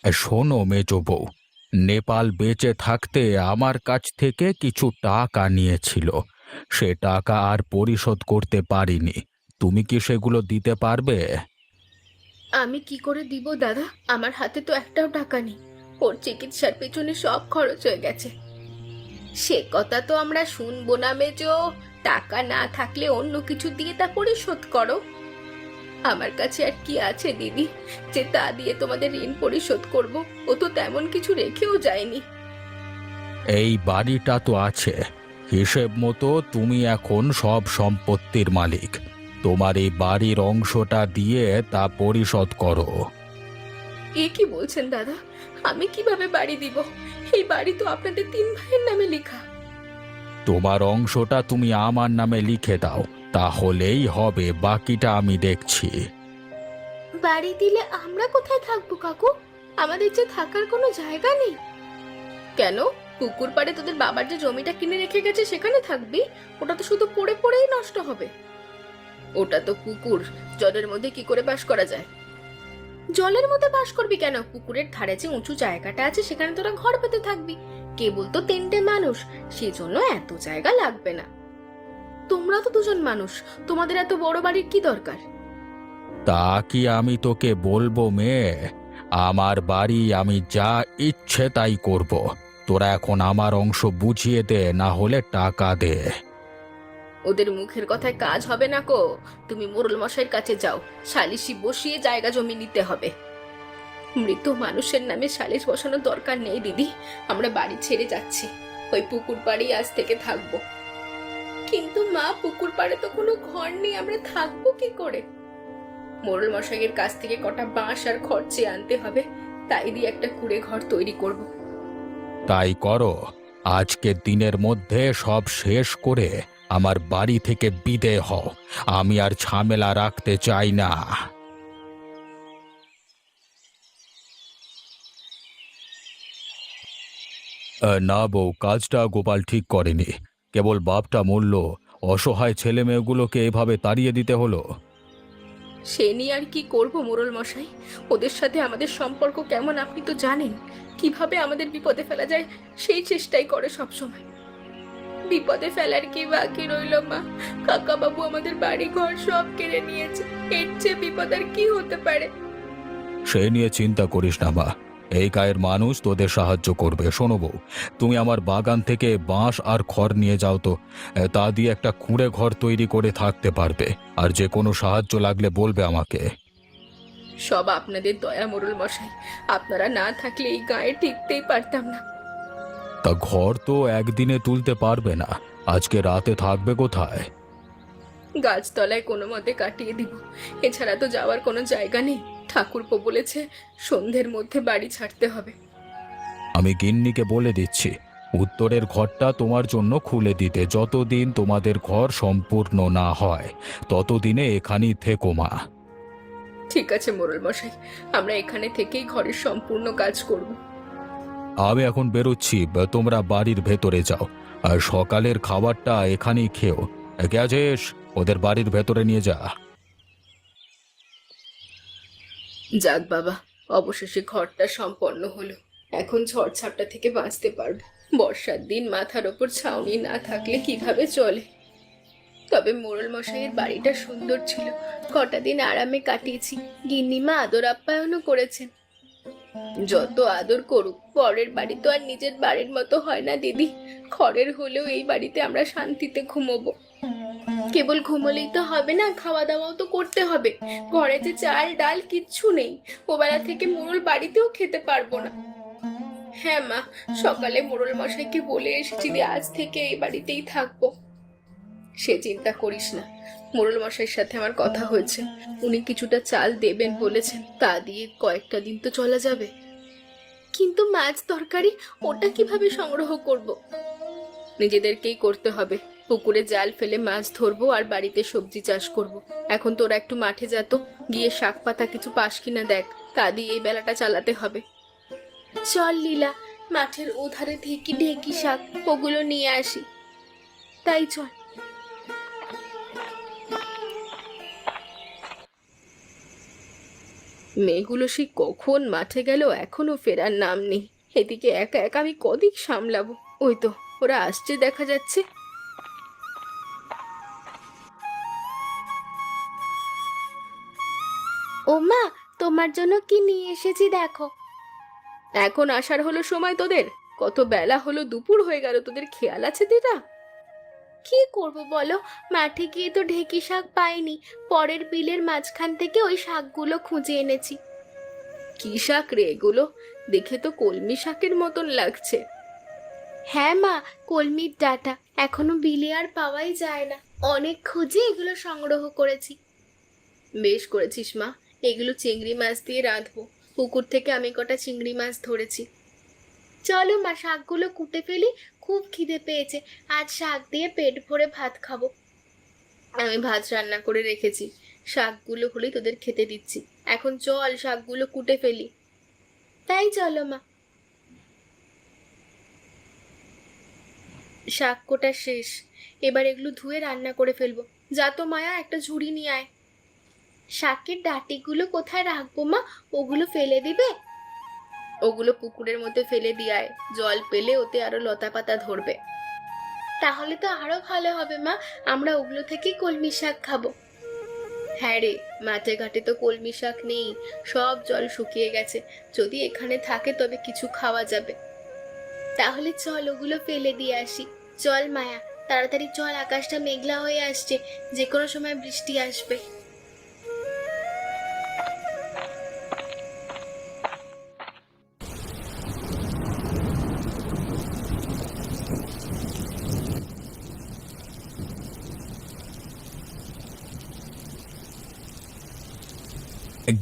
শোনো মেজো বউ, নেপাল বেঁচে থাকতে আমার কাছ থেকে কিছু টাকা নিয়েছিল। সে টাকা আর পরিশোধ করতে পারিনি। তুমি কি সেগুলো দিতে পারবে? আমি কি করে দিব দাদা? আমার হাতে তো একটাও টাকা নেই। ওর চিকিৎসার পেছনে সব খরচ হয়ে গেছে। সে কথা তো আমরা শুনবো না মেজো। টাকা না থাকলে অন্য কিছু দিয়ে তা পরিশোধ করো। আমার কাছে আর কি আছে দিদি, যে তা দিয়ে তোমাদের ঋণ পরিশোধ করব? ও তো তেমন কিছু রেখেও যায়নি। এই বাড়িটা তো আছে, হিসেব মতো তুমি এখন সব সম্পত্তির মালিক। তোমার এই বাড়ির অংশটা দিয়ে তা পরিশোধ করো। এ কি বলছেন দাদা? আমি কিভাবে বাড়ি দিব? এই বাড়ি তো আপনাদের তিন ভাইয়ের নামে লেখা। তোমার অংশটা তুমি আমার নামে লিখে দাও, তাহলেই হবে, বাকিটা আমি দেখছি। বাড়ি দিলে আমরা কোথায় থাকবো কাকু? আমাদের যে থাকার কোনো জায়গা নেই। কেন? পুকুর পাড়ে তোদের বাবার যে জমিটা কিনে রেখে গেছে সেখানে থাকবি? ওটা তো শুধু পড়ে পড়েই নষ্ট হবে। ওটা তো পুকুর, জলের মধ্যে কি করে বাস করা যায়? জলের মধ্যে বাস করবি কেন? পুকুরের ধারে যে উঁচু জায়গাটা আছে সেখানে তোরা ঘর পেতে থাকবি। কেবল তো তিনটে মানুষ, সেজন্য এত জায়গা লাগবে না। তোমরা তো দুজন মানুষ, তোমাদের এত বড় বাড়ির কি দরকার? তা কি আমি তোকে বলবো মেয়ে? আমার বাড়ি, আমি যা ইচ্ছে তাই করব। তোরা এখন আমার অংশ বুঝিয়ে দে, না হলে টাকা দে। ওদের মুখের কথায় কাজ হবে না কো। তুমি মোড়ল মশাইয়ের কাছে যাও, সালিশি বসিয়ে জায়গা জমি নিতে হবে। মৃত মানুষের নামে সালিশ বসানোর দরকার নেই দিদি। আমরা বাড়ি ছেড়ে যাচ্ছি, ওই পুকুর পাড়ে আজ থেকে থাকবো। কিন্তু মা, পুকুর পাড়ে তো কোনো ঘর নেই, আমরা থাকবো কি করে? মোড়ল মশাইয়ের কাছ থেকে কটা বাঁশ আর খড় চেয়ে আনতে হবে, তাই দিয়ে একটা কুঁড়ে ঘর তৈরি করব। তাই করো। আজকের দিনের মধ্যে সব শেষ করে আমার বাড়ি থেকে বিদেয় হও। আমি আর ঝামেলা রাখতে চাই না। না বউ, কাজটা গোপাল ঠিক করেনি। কেবল বাপটা মরল, অসহায় ছেলে মেয়েগুলোকে এভাবে তাড়িয়ে দিতে হলো। সে নিয়ে আর কি করব মোড়ল মশাই? ওদের সাথে আমাদের সম্পর্ক কেমন আপনি তো জানেন। কিভাবে আমাদের বিপদে ফেলা যায় সেই চেষ্টাই করে সব সময়। বিপদে ফেলার কি বাকি রইল মা? কাকা বাবু আমাদের বাড়ি ঘর সব কেড়ে নিয়েছে। এর চেয়ে বিপদ আর কি হতে পারে? সে নিয়ে চিন্তা করিস না মা, এই গায়ের মানুষ তোদের সাহায্য করবে। শোনো বউ, তুমি আমার বাগান থেকে বাঁশ আর খড় নিয়ে যাও তো। তা দিয়ে একটা কুঁড়ে ঘর তৈরি করে থাকতে পারবে। আর যে কোনো সাহায্য লাগলে বলবে আমাকে। সব আপনাদের দয়া মোড়ল মশাই। আপনারা না থাকলে এই গায়ে টিকতেই পারতাম না। তা ঘর তো একদিনে তুলতে পারবে না, আজকে রাতে থাকবে কোথায়? গাছতলায় কোনো মতে কাটিয়ে দিব। এছাড়া তো যাওয়ার কোনো জায়গা নেই। ঠাকুরপো বলেছে সন্ধ্যের মধ্যে বাড়ি ছাড়তে হবে। আমি গিন্নিকে বলে দিচ্ছি উত্তরের ঘরটা তোমার জন্য খুলে দিতে। যতদিন তোমাদের ঘর সম্পূর্ণ না হয় ততদিনে এখানেই থেকো মা। ঠিক আছে মোড়ল মশাই, আমরা এখানে থেকেই ঘরের সম্পূর্ণ কাজ করব। আমি এখন বেরোচ্ছি, তোমরা বাড়ির ভেতরে যাও। আর সকালের খাবারটা এখানেই খেও। কে আছিস? ওদের বাড়ির ভেতরে নিয়ে যা। যাক বাবা, অবশেষে ঘরটা সম্পন্ন হলো। এখন ঝড়-ঝাপটা থেকে বাঁচতে পারবো। বর্ষার দিন মাথার ওপর ছাউনি না থাকলে কিভাবে চলে? তবে মোড়ল মশাইয়ের বাড়িটা সুন্দর ছিল। কটা দিন আরামে কাটিয়েছি। গিন্নিমা আদর আপ্যায়নও করেছেন। যত আদর করুক, পরের বাড়ি তো আর নিজের বাড়ির মতো হয় না দিদি। খড়ের হলেও এই বাড়িতে আমরা শান্তিতে ঘুমোবো। কেবল ঘুমোলেই তো হবে না, খাওয়া দাওয়াও তো করতে হবে। ঘরে যে চাল ডাল কিচ্ছু নেই। ওবেলা থেকে মোড়ল বাড়িতেও খেতে পারবো না। হ্যাঁ মা, সকালে মোড়ল মশাইকে বলে এসেছি যে আজ থেকে এই বাড়িতেই থাকবো। সে চিন্তা করিস না। মোড়ল মশাইয়ের সাথে আমার কথা হয়েছে, উনি কিছুটা চাল দেবেন বলেছেন। তা দিয়ে কয়েকটা দিন তো চলা যাবে। কিন্তু মাছ তরকারি ওটা কিভাবে সংগ্রহ করব? নিজেদেরকেই করতে হবে। পুকুরে জাল ফেলে মাছ ধরবো আর বাড়িতে সবজি চাষ করব। এখন তোরা একটু মাঠে যা তো, গিয়ে শাক পাতা কিছু পাস কিনা দেখ। তা দিয়ে এই বেলাটা চালাতে হবে। চল লীলা, মাঠের ওধারে ঢেকি ঢেকি শাক, ওগুলো নিয়ে আসি। তাই চল। মেয়েগুলো সে কখন মাঠে গেল, এখনো ফেরার নাম নেই। এদিকে একা একা আমি কদিক সামলাবো। ওই তো ওরা আসছে দেখা যাচ্ছে। ও মা, তোমার জন্য কি নিয়ে এসেছি দেখো। এখন আসার হলো সময় তোদের? কত বেলা হলো, দুপুর হয়ে গেল, তোদের খেয়াল আছে দিদা? কি করব বলো, মাঠে গিয়ে তো ঢেঁকি শাক পাইনি। পরের বিলের মাঝখান থেকে ওই শাকগুলো খুঁজে এনেছি। কি শাক রে এগুলো? দেখে তো কলমি শাকের মতন লাগছে। হ্যাঁ মা, কলমির ডাঁটা। এখনো বিলে আর পাওয়াই যায় না, অনেক খুঁজে এগুলো সংগ্রহ করেছি। বেশ করেছিস মা, এগুলো চিংড়ি মাছ দিয়ে রাঁধবো। পুকুর থেকে আমি কটা চিংড়ি মাছ ধরেছি। চলো মা, শাকগুলো কুটে ফেলি, খুব খিদে পেয়েছে। আজ শাক দিয়ে পেট ভরে ভাত খাবো। আমি ভাত রান্না করে রেখেছি, শাকগুলো হলেই তোদের খেতে দিচ্ছি। এখন চল শাকগুলো কুটে ফেলি। তাই চলো মা। শাক কোটা শেষ, এবার এগুলো ধুয়ে রান্না করে ফেলবো। যা তো মায়া, একটা ঝুড়ি নিয়ে আয়। শাকের ডাঁটিগুলো কোথায় রাখবো মা? ওগুলো ফেলে দিবে? ওগুলো পুকুরের মধ্যে ফেলে দিয়ে আয়, জল পেলে ওতে আরো লতা পাতা ধরবে। তাহলে তো আরো ভালো হবে মা, আমরা ওগুলো থেকেই কলমি শাক খাবো। হ্যাঁ রে, মাঠে ঘাটে তো কলমি শাক নেই, সব জল শুকিয়ে গেছে। যদি এখানে থাকে তবে কিছু খাওয়া যাবে। তাহলে চল ওগুলো ফেলে দিয়ে আসি। চল মায়া, তাড়াতাড়ি চল, আকাশটা মেঘলা হয়ে আসছে, যে কোনো সময় বৃষ্টি আসবে।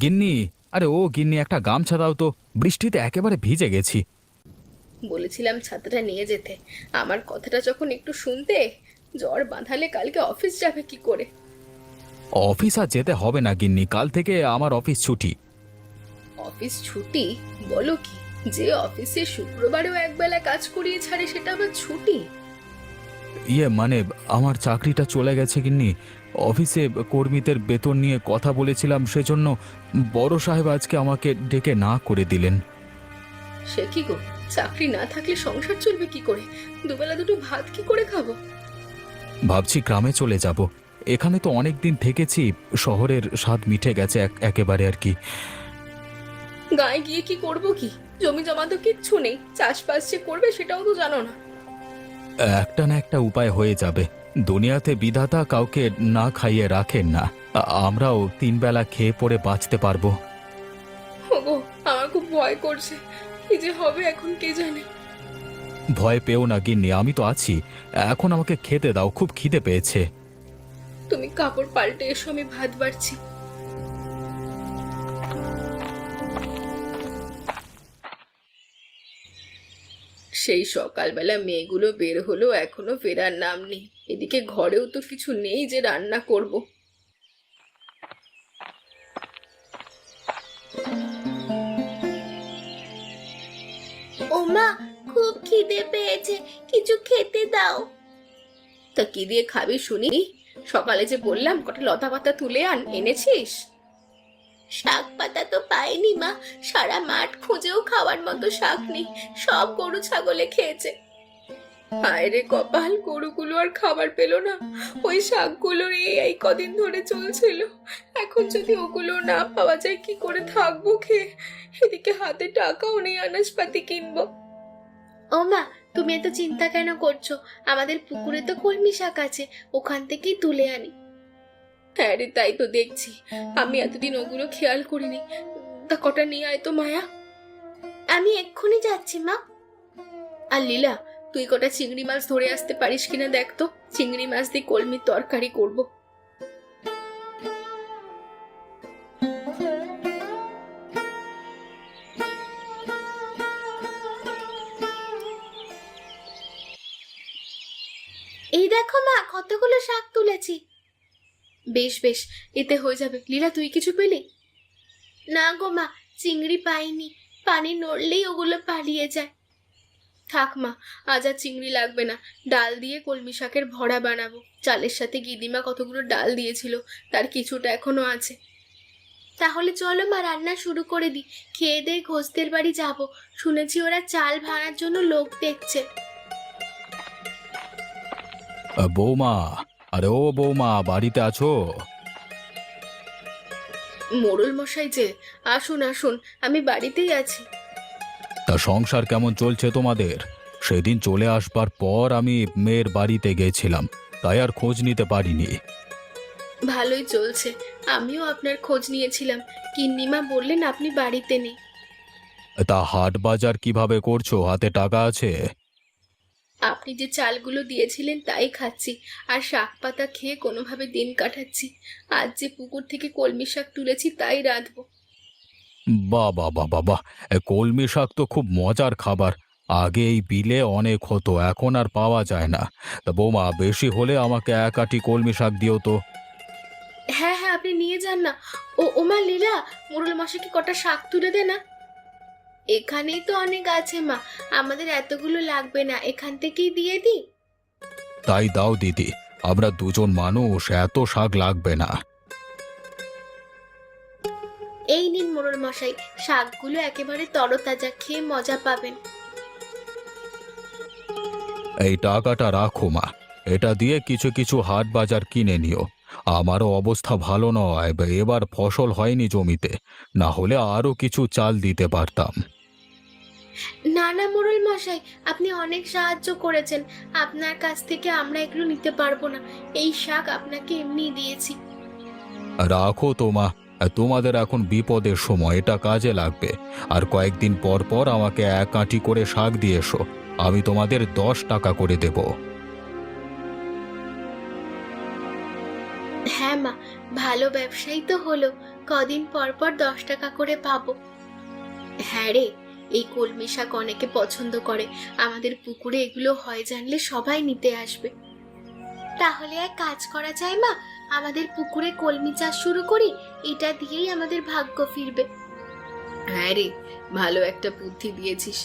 গিন্নি, আরে ও গিন্নি, একটা গামছা দাও তো, বৃষ্টিতে একেবারে ভিজে গেছি। বলেছিলাম ছাতাটা নিয়ে যেতে, আমার কথাটা যখন একটু শুনতে। জ্বর বাঁধালে কালকে অফিস যাবে কি করে? অফিস আর যেতে হবে না গিন্নি, কাল থেকে আমার অফিস ছুটি। অফিস ছুটি? বলো কি, যে অফিসে শুক্রবারেও একবেলা কাজ করিয়ে ছাড়ে সেটা আবার ছুটি? ইয়ে মানে, আমার চাকরিটা চলে গেছে গিন্নি। অফিসে কর্মীদের বেতন নিয়ে কথা বলেছিলাম, সেজন্য বড় সাহেব আজকে আমাকে ডেকে না করে দিলেন। সে কি গো, চাকরি না থাকলে সংসার চলবে কি করে? দুবেলা দুটো ভাত কি করে খাবো? ভাবছি গ্রামে চলে যাব। এখানে তো অনেক দিন থেকেছি, শহরের স্বাদ মিটে গেছে একেবারে আর কি। গায়ে গিয়ে কি করব কি? জমি জমা তো কিচ্ছু নেই, চাষবাস যে করবে সেটাও তো জানো না। একটা না একটা উপায় হয়ে যাবে। দুনিয়াতে বিধাতা কাউকে না খাইয়ে রাখেন না। আমরাও তিন বেলা খেয়ে পড়ে বাঁচতে পারবো। ওগো, আমার খুব ভয় করছে, কি যে হবে এখন কে জানে। ভয় পেও না গিন্নি, আমি তো আছি। এখন আমাকে খেতে দাও, খুব খিদে পেয়েছে। তুমি কাপড় পাল্টে এসো, আমি ভাত বাড়ছি। সেই সকালবেলা মেয়েগুলো বের হলো, এখনো ফেরার নাম নেই। এদিকে ঘরেও তো কিছু নেই যে রান্না করব। ও মা, খুব খিদে পেয়েছে, কিছু খেতে দাও। তা কি দিয়ে খাবি শুনি? সকালে যে বললাম কটা লতা পাতা তুলে আন, এনেছিস? শাক পাতা তো পাইনি মা, সারা মাঠ খুঁজেও খাওয়ার মতো শাক নেই, সব গরু ছাগলে খেয়েছে। হায় রে কপাল, গরুগুলো আর খাবার পেলো না। ওই শাকগুলোর এই কদিন ধরে চলছিল, এখন যদি ওগুলো না পাওয়া যায় কি করে থাকবো খেয়ে? এদিকে হাতে টাকাও নেই আনাজপাতি কিনবো। ও মা, তুমি এত চিন্তা কেন করছো? আমাদের পুকুরে তো কলমি শাক আছে, ওখান থেকেই তুলে আনি। হ্যাঁ রে, তাই তো দেখছি, আমি এতদিন ওগুলো খেয়াল করিনি। তা কটা নিয়ে আয় তো মায়া। আমি এক্ষুনি যাচ্ছি মা। আর লীলা, তুই কটা চিংড়ি মাছ ধরে আসতে পারিস কিনা দেখ তো, চিংড়ি মাছ দিয়ে কলমির তরকারি করব। এই দেখো মা, কতগুলো শাক তুলেছি। বেশ বেশ, এতে হয়ে যাবে। লীলা, তুই কিছু পেলি? না গো মা, চিংড়ি পাইনি, পানি নড়লেই ওগুলো পালিয়ে যায়। থাক মা, আজ আর চিংড়ি লাগবে না। ডাল দিয়ে কলমি শাকের ভরা বানাবো। চালের সাথে গিদিমা কতগুলো ডাল দিয়েছিল, তার কিছুটা এখনো আছে। তাহলে চলো মা, রান্না শুরু করে দিই। খেয়ে দিয়ে ঘোষদের বাড়ি যাব, শুনেছি ওরা চাল ভাড়ার জন্য লোক দেখছে। বৌমা, আরে ও বৌমা, বাড়িতে আছো? মোড়ল মশাই যে, আসুন আসুন, আমি বাড়িতেই আছি। তা সংসার কেমন চলছে তোমাদের? সেদিন চলে আসবার পর আমি মেয়ের বাড়িতে গেছিলাম, তাই আর খোঁজ নিতে পারিনি। ভালোই চলছে। আমিও আপনার খোঁজ নিয়েছিলাম, গিন্নিমা বললেন আপনি বাড়িতে নেই। তা হাট বাজার কিভাবে করছো? হাতে টাকা আছে? আপনি যে চালগুলো দিয়েছিলেন তাই খাচ্ছি, আর শাক পাতা খেয়ে কোনোভাবে দিন কাটাচ্ছি। আজ যে পুকুর থেকে কলমি শাক তুলেছি তাই রাঁধবো। বাহ বাহ বাহ বাহ বাহ! কলমি শাক তো খুব মজার খাবার। আগে এই বিলে অনেক হতো, এখন আর পাওয়া যায় না। তা বৌমা, বেশি হলে আমাকে এক আঁটি কলমি শাক দিও তো। হ্যাঁ হ্যাঁ, আপনি নিয়ে যান না। ওমা লীলা, মোড়ল মশাইকে কটা শাক তুলে দে না। এখানেই তো অনেক আছে মা, আমাদের এতগুলো লাগবে না, এখান থেকেই দিয়ে দিই। তাই দাও দিদি, আমরা দুজন মানুষ, এত শাক লাগবে না। এই নিন মোড়ল মশাই, শাকগুলো একেবারে তরতাজা, খেয়ে মজা পাবেন। এই টাকাটা রাখো মা, এটা দিয়ে কিছু কিছু হাট বাজার কিনে নিও। আমারও অবস্থা ভালো নয়, এবার ফসল হয়নি জমিতে, না হলে আরো কিছু চাল দিতে পারতাম। না না মোড়ল মশাই, আপনি অনেক সাহায্য করেছেন, আপনার কাছ থেকে আমরা এগুলো নিতে পারবো না। এই শাক আপনাকে এমনি দিয়েছি। রাখো তো মা, তোমাদের এখন বিপদের সময়, এটা কাজে লাগবে। আর কয়েকদিন পর পর আমাকে এক আঁটি করে শাক দিয়ে এসো, আমি তোমাদের 10 টাকা করে দেব। হ্যাঁ মা, ভালো ব্যবসায়ী তো হলো, কদিন পর পর 10 টাকা করে পাবো। হ্যাঁ রে, এই কলমি শাক অনেকে পছন্দ করে, আমাদের পুকুরে এগুলো হয় জানলে সবাই নিতে আসবে। তাহলে এক কাজ করা যায় মা, আমাদের পুকুরে কলমি চাষ শুরু করি, এটা দিয়েই আমাদের ভাগ্য ফিরবে। হ্যাঁ রে, ভালো একটা বুদ্ধি দিয়েছিস।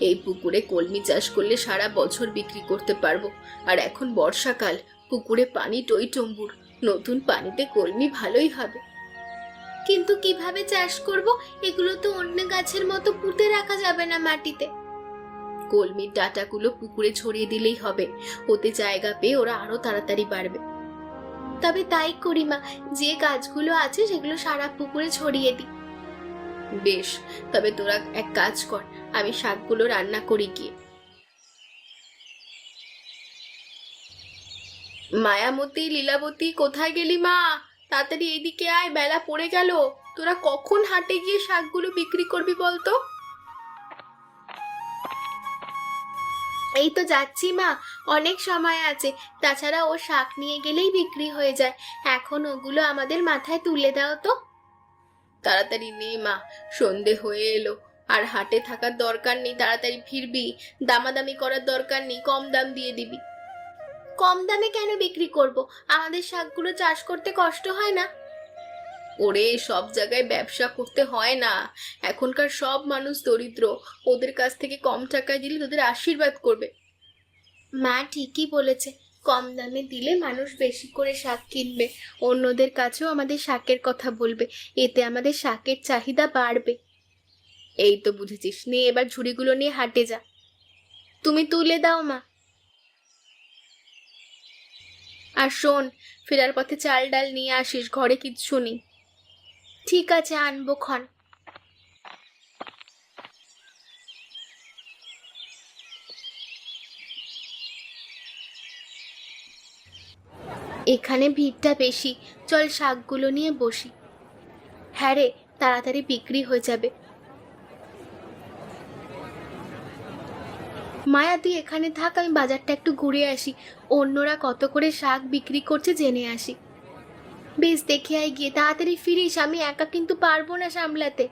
এই পুকুরে কলমি চাষ করলে সারা বছর বিক্রি করতে পারবো। আর এখন বর্ষাকাল, পুকুরে পানি টইটম্বুর, নতুন পানিতে কলমি ভালোই হবে। কিন্তু কিভাবে চাষ করব? এগুলো তো অন্য গাছের মতো পুঁতে রাখা যাবে না মাটিতে। কলমির ডাঁটাগুলো পুকুরে ছড়িয়ে দিলেই হবে, ওতে জায়গা পেয়ে ওরা আরো তাড়াতাড়ি বাড়বে। তবে তাই করি মা, যে গাছগুলো আছে সেগুলো সারা পুকুরে ছড়িয়ে দিই। বেশ, তবে তোরা এক কাজ কর, আমি শাকগুলো রান্না করি গিয়ে। মায়ামতী, লীলাবতী, কোথায় গেলি মা? তাড়াতাড়ি এইদিকে আয়, বেলা পড়ে গেল। তোরা কখন হাটে গিয়ে শাকগুলো বিক্রি করবি বলতো? এই তো যাচ্ছি মা, অনেক সময় আছে, তাছাড়া ও শাক নিয়ে গেলেই বিক্রি হয়ে যায়। এখন ওগুলো আমাদের মাথায় তুলে দাও তো। তাড়াতাড়ি নে মা, সন্ধে হয়ে এলো। আর হাটে থাকার দরকার নেই, তাড়াতাড়ি ফিরবি। দামাদামি করার দরকার নেই, কম দাম দিয়ে দিবি। কম দামে কেন বিক্রি করব? আমাদের শাকগুলো চাষ করতে কষ্ট হয় না? ওরে, সব জায়গায় ব্যবসা করতে হয় না। এখনকার সব মানুষ দরিদ্র, ওদের কাছ থেকে কম টাকায় দিলে তোদের আশীর্বাদ করবে। মা ঠিকই বলেছে, কম দামে দিলে মানুষ বেশি করে শাক কিনবে, অন্যদের কাছেও আমাদের শাকের কথা বলবে, এতে আমাদের শাকের চাহিদা বাড়বে। এই তো বুঝেছিস, নে এবার ঝুড়িগুলো নিয়ে হাটে যা। তুমি তুলে দাও মা। আর শোন, ফেরার পথে চাল ডাল নিয়ে আসিস, ঘরে কিচ্ছু নেই। ঠিক আছে, আনবো ক্ষণ। এখানে ভিড়টা বেশি, চল শাকগুলো নিয়ে বসি। হ্যাঁ রে, তাড়াতাড়ি বিক্রি হয়ে যাবে। মায়া তুই এখানে থাক, আমি বাজারটা একটু ঘুরে আসি, অন্যরা কত করে শাক বিক্রি করছে জেনে আসি। বেশ, দেখে আয় গিয়ে, তাড়াতাড়ি ফিরিস, আমি একা কিন্তু পারবো না সামলাতে।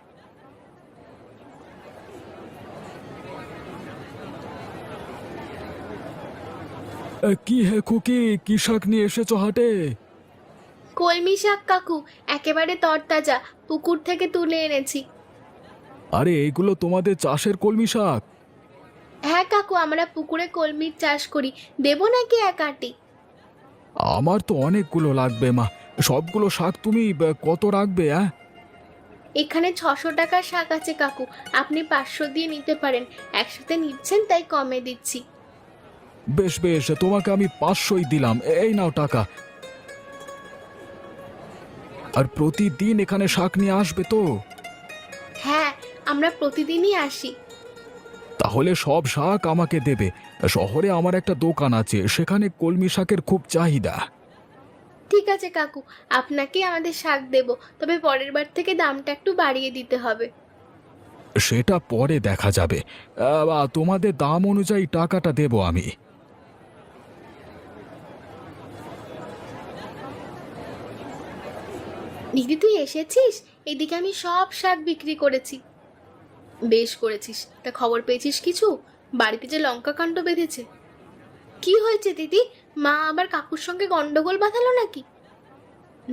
কি হে খুকি, কি শাক নিয়ে এসেছো হাটে? কলমি শাক কাকু, একেবারে তরতাজা, পুকুর থেকে তুলে এনেছি। আরে এইগুলো তোমাদের চাষের কলমি শাক? হ্যাঁ কাকু, আমরা পুকুরে কলমির চাষ করি, দেবো নাকি এক আঁটি? আমার তো অনেকগুলো লাগবে মা, সবগুলো শাক তুমি কত রাখবে? এখানে 600 টাকার শাক আছে কাকু, আপনি 500 দিয়ে নিতে পারেন। একসাথে নিচ্ছেন তাই কমে দিচ্ছি। বেশ বেশ, তোমাকে আমি 500ই দিলাম, এই নাও টাকা। আর প্রতিদিন এখানে শাক নিয়ে আসবে তো? হ্যাঁ, আমরা প্রতিদিনই আসি। তাহলে সব শাক আমাকে দেবে। শহরে আমার একটা দোকান আছে, সেখানে কলমি শাকের খুব চাহিদা। ঠিক আছে কাকু, আপনাকে আমাদের শাক দেব, তবে পরের বার থেকে দামটা একটু বাড়িয়ে দিতে হবে। সেটা পরে দেখা যাবে। তোমাদের দাম অনুযায়ী টাকাটা দেব আমি। দিদি তুই এসেছিস? এদিকে আমি সব শাক বিক্রি করেছি। বেশ করেছিস। তা খবর পেয়েছিস কিছু? বাড়িতে যে লঙ্কা কাণ্ড বেঁধেছে। কি হয়েছে দিদি? মা আবার কাকুর সঙ্গে গন্ডগোল বাঁধালো নাকি?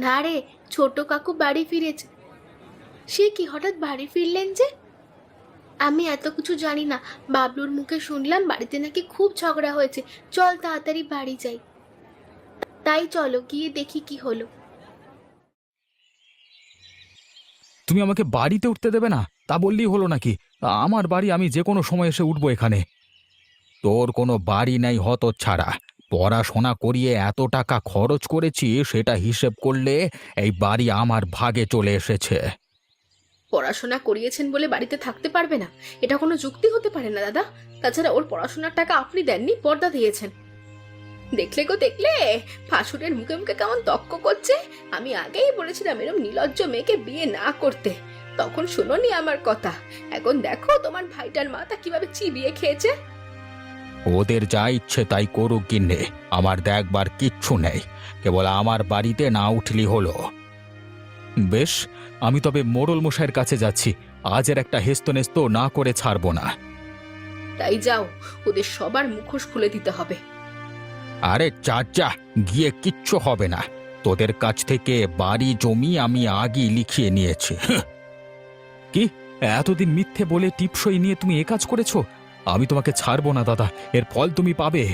না রে, ছোট কাকু বাড়ি ফিরেছে। সে কি হঠাৎ বাড়ি ফিরলেন যে? আমি এত কিছু জানি না, বাবলুর মুখে শুনলাম বাড়িতে নাকি খুব ঝগড়া হয়েছে। চল তাড়াতাড়ি বাড়ি যাই। তাই চলো গিয়ে দেখি কি হলো। তুমি আমাকে বাড়িতে উঠতে দেবে না, তা বললেই হলো নাকি? আমার বাড়ি, আমি যে কোনো সময় এসে উঠবো এখানে। তোর কোনো বাড়ি নেই হতচ্ছাড়া। পড়াশোনা করিয়ে এত টাকা খরচ করেছি, সেটা হিসেব করলে এই বাড়ি আমার ভাগে চলে এসেছে। পড়াশোনা করিয়েছেন বলে বাড়িতে থাকতে পারবে না, এটা কোনো যুক্তি হতে পারে না দাদা। তাছাড়া ওর পড়াশোনার টাকা আপনি দেননি, পর্দা দিয়েছেন। দেখলে গো দেখলে, ফাসুরের মুখে মুখে কেমন তক্ক করছে। আমি আগেই বলেছিলাম এরম নির্লজ্জ মেয়েকে বিয়ে না করতে, তখন শুনোনি আমার কথা। এখন দেখো তোমার ভাইটার মাথা কিভাবে চিবিয়ে খেয়েছে। ওদের যা ইচ্ছে তাই করুক গিন্নে, আমার দেখবার কিচ্ছু নেই। কেবল আমার বাড়িতে না উঠলি হলো। বেশ, আমি তবে মোড়ল মশাইয়ের কাছে যাচ্ছি। আজের একটা হেস্তনেস্ত না করে ছাড়বো না। তাই যাও, ওদের সবার মুখোশ খুলে দিতে হবে। আরে চাচা, গিয়ে কিচ্ছু হবে না। তোদের কাছ থেকে বাড়ি জমি আমি আগেই লিখিয়ে নিয়েছি। কি, এতদিন মিথ্যে বলে টিপসই নিয়ে তুমি এ কাজ করেছো? আমি তোমাকে ছাড়বো না দাদা, এর ফল তুমি পাবে।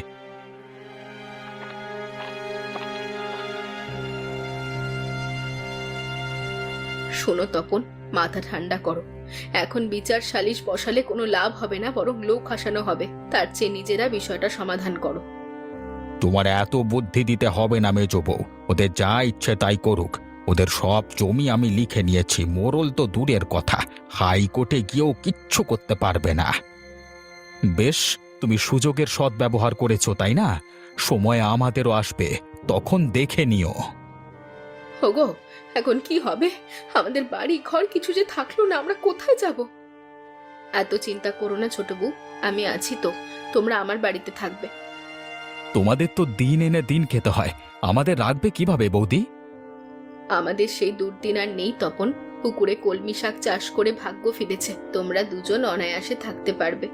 শোনো তপন, মাথা ঠান্ডা করো। এখন বিচার সালিশ বসালে কোনো লাভ হবে না, বরং লোক হাসানো হবে। তার চেয়ে নিজেরা বিষয়টা সমাধান করো। তোমার এত বুদ্ধি দিতে হবে না মেজো বউ, ওদের যা ইচ্ছে তাই করুক। ওদের সব জমি আমি লিখে নিয়েছি, মোড়ল তো দূরের কথা, হাইকোর্টে গিয়েও কিচ্ছু করতে পারবে না। বেশ, তুমি সুযোগের সদ্ব্যবহার করেছো তাই না? সময় আমাদেরও আসবে, তখন দেখে নিও। ওগো, এখন কি হবে? আমাদের বাড়ি ঘর কিছু যে থাকলো না, আমরা কোথায় যাব? এত চিন্তা করো না ছোট বউ, আমি আছি তো। তোমরা আমার বাড়িতে থাকবে। তোমাদের তো দিন এনে দিন খেতে হয়, আমাদের রাখবে কিভাবে বৌদি? আমাদের সেই দুর্দিন আর নেই তপন। পুকুরে কলমি শাক চাষ করে ভাগ্য ফিরেছে, তোমরা দুজন অনায়াসে থাকতে পারবে।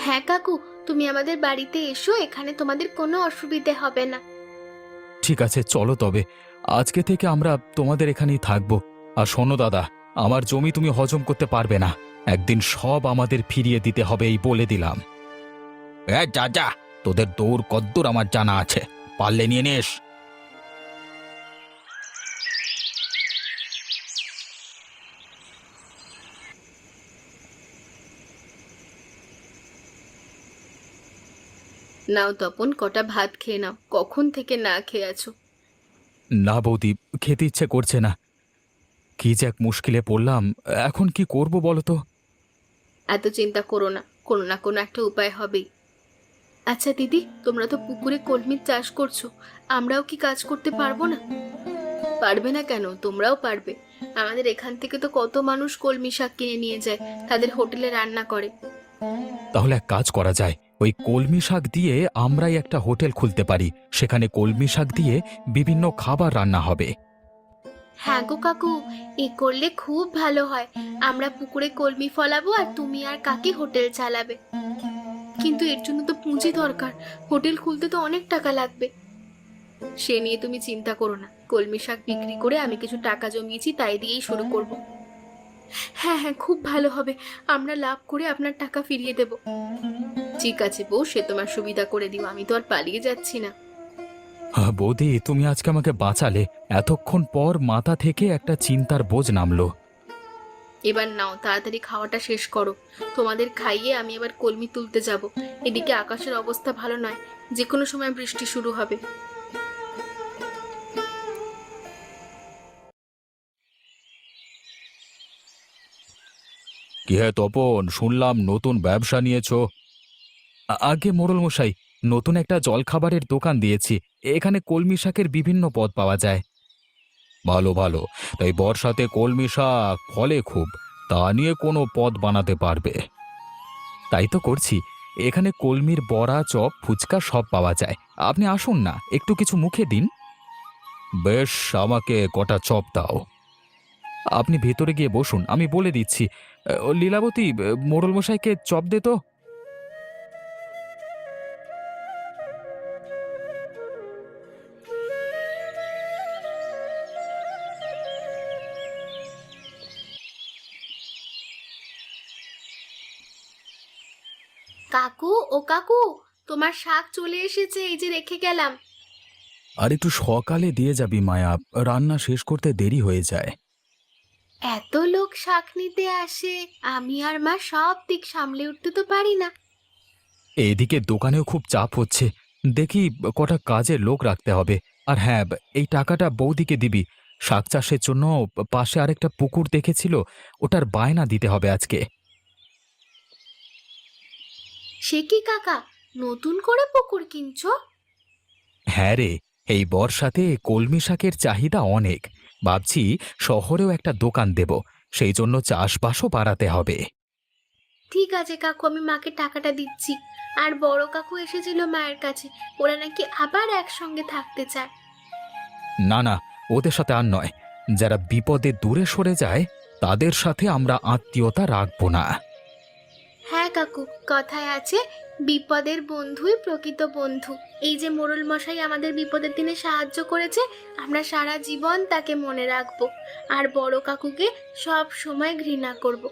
হ্যাঁ কাকু, তুমি আমাদের বাড়িতে এসো, এখানে তোমাদের কোনো অসুবিধে হবে না। ঠিক আছে, চলো তবে। আজকে থেকে আমরা তোমাদের এখানেই থাকবো। আর শোনো দাদা, আমার জমি তুমি হজম করতে পারবে না, একদিন সব আমাদের ফিরিয়ে দিতে হবে, এই বলে দিলাম। যা যা, তোদের দৌড় কদ্দূর আমার জানা আছে, পারলে নিয়ে নিস। নাও তপন, কটা ভাত খেয়ে নাও, কখন থেকে না খেয়ে আছো। না বৌদি, খেতে ইচ্ছে করছে না। কি যে এক মুশকিলে পড়লাম, এখন কি করব বলো তো? এত চিন্তা করো না, কোনো না কোনো একটা উপায় হবেই। আচ্ছা দিদি, তোমরা তো পুকুরে কলমির চাষ করছো, আমরাও কি কাজ করতে পারবো না? পারবে না কেন? তোমরাও পারবে। আমাদের এখান থেকে তো কত মানুষ কলমি শাক কিনে নিয়ে যায়, তাদের হোটেলে রান্না করে। তাহলে এক কাজ করা যায়, ওই কলমি শাক দিয়ে আমরাই একটা হোটেল খুলতে পারি, সেখানে কলমি শাক দিয়ে বিভিন্ন খাবার রান্না হবে। হ্যাঁ গো কাকু, এ করলে খুব ভালো হয়। আমরা পুকুরে কলমি ফলাবো আর তুমি আর কাকি হোটেল চালাবে। কিন্তু এর জন্য তো পুঁজি দরকার, হোটেল খুলতে তো অনেক টাকা লাগবে। সে নিয়ে তুমি চিন্তা করো না, কলমি শাক বিক্রি করে আমি কিছু টাকা জমিয়েছি, তাই দিয়েই শুরু করব। হ্যাঁ হ্যাঁ, খুব ভালো হবে, আমরা লাভ করে আপনার টাকা ফিরিয়ে দেব। ঠিক আছে বউ, সে তোমার সুবিধা করে দিও, আমি তো আর পালিয়ে যাচ্ছি না। বৌদি, তুমি আজকে আমাকে বাঁচালে। এতক্ষণ পর মাথা থেকে একটা চিন্তার বোঝ নামলো। এবার নাও, তাড়াতাড়ি খাওয়াটা শেষ করো। তোমাদের খাইয়ে আমি এবার কলমি তুলতে যাব। এদিকে আকাশের অবস্থা ভালো নয়, যে কোনো সময় বৃষ্টি শুরু হবে। কি হে তপন, শুনলাম নতুন ব্যবসা নিয়েছো? আগে মোড়ল মশাই, নতুন একটা জলখাবারের দোকান দিয়েছি। এখানে কলমি শাকের বিভিন্ন পদ পাওয়া যায়। ভালো ভালো। তাই বর্ষাতে কলমি শাক ফলে খুব, তা নিয়ে কোনো পদ বানাতে পারবে। তাই তো করছি। এখানে কলমির বড়া, চপ, ফুচকা সব পাওয়া যায়। আপনি আসুন না, একটু কিছু মুখে দিন। বেশ, আমাকে কটা চপ দাও। আপনি ভেতরে গিয়ে বসুন, আমি বলে দিচ্ছি। লীলাবতী, মোড়ল মশাইকে চপ দে তো। কাকু, ও কাকু, তোমার শাক চলে এসেছে, এই যে রেখে গেলাম। আর একটু সকালে দিয়ে যাবি মায়া, রান্না শেষ করতে দেরি হয়ে যায়। এত লোক শাক নিতে আসে, আমি আর মা সব দিক সামলে উঠতে তো পারি না। এদিকে দোকানেও খুব চাপ হচ্ছে, দেখি কটা কাজের লোক রাখতে হবে। আর হ্যাঁ, এই টাকাটা বৌদিকে দিবি। শাক চাষের জন্য পাশে আরেকটা পুকুর দেখেছিল, ওটার বায়না দিতে হবে আজকে। সে কি কাকা, নতুন করে পুকুর কিনছো? হ্যাঁ রে, এই বর্ষাতে কলমি শাকের চাহিদা অনেক। ভাবছি শহরেও একটা দোকান দেব, সেই জন্য চাষবাসও বাড়াতে হবে। ঠিক আছে কাকু, আমি মাকে টাকাটা দিচ্ছি। আর বড় কাকু এসেছিল মায়ের কাছে, ওরা নাকি আবার একসঙ্গে থাকতে চায়। না না, ওদের সাথে আর নয়। যারা বিপদে দূরে সরে যায়, তাদের সাথে আমরা আত্মীয়তা রাখবো না। হ্যাঁ কাকু, কথায় আছে, বিপদের বন্ধুই প্রকৃত বন্ধু। এই যে মোড়ল মশাই আমাদের বিপদের দিনে সাহায্য করেছে, আমরা সারা জীবন তাকে মনে রাখবো। আর বড় কাকুকে সব সময় ঘৃণা করব।